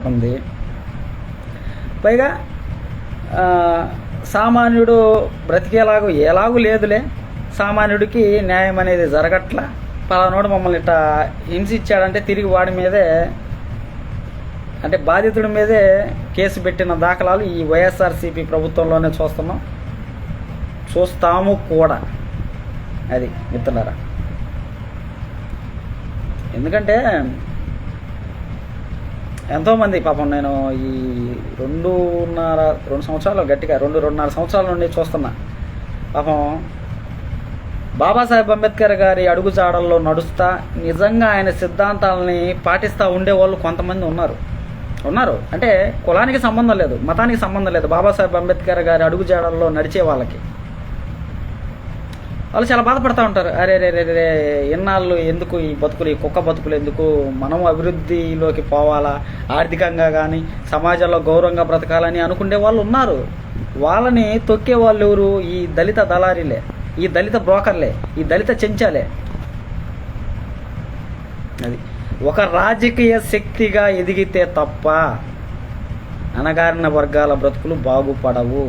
ఉంది. పైగా సామాన్యుడు బ్రతికేలాగూ ఎలాగూ లేదులే, సామాన్యుడికి న్యాయం అనేది జరగట్లా, పలానోడు మమ్మల్ని ఇట్లా హింసించాడంటే తిరిగి వాడి మీదే అంటే బాధితుడి మీదే కేసు పెట్టిన దాఖలాలు ఈ వైఎస్ఆర్సీపీ ప్రభుత్వంలోనే చూస్తాము కూడా. అది మిత్రులారా, ఎందుకంటే ఎంతోమంది పాపం నేను ఈ 2 సంవత్సరాలు గట్టిగా 2.5 సంవత్సరాల నుండి చూస్తున్నా. పాపం బాబాసాహెబ్ అంబేద్కర్ గారి అడుగుజాడల్లో నడుస్తా నిజంగా ఆయన సిద్ధాంతాలని పాటిస్తూ ఉండేవాళ్ళు కొంతమంది ఉన్నారు. అంటే కులానికి సంబంధం లేదు, మతానికి సంబంధం లేదు, బాబాసాహెబ్ అంబేద్కర్ గారి అడుగుజాడల్లో నడిచే వాళ్ళకి వాళ్ళు చాలా బాధపడుతూ ఉంటారు. అరే రే రే రే ఎన్నాళ్ళు ఎందుకు ఈ బతుకులు, ఈ కుక్క బతుకులు ఎందుకు, మనం అభివృద్ధిలోకి పోవాలా, ఆర్థికంగా కానీ సమాజంలో గౌరవంగా బ్రతకాలని అనుకునే వాళ్ళు ఉన్నారు. వాళ్ళని తొక్కే వాళ్ళు ఎవరు? ఈ దళిత దళారీలే, ఈ దళిత బ్రోకర్లే, ఈ దళిత చెంచాలే. అది ఒక రాజకీయ శక్తిగా ఎదిగితే తప్ప అణగారిన వర్గాల బ్రతుకులు బాగుపడవు.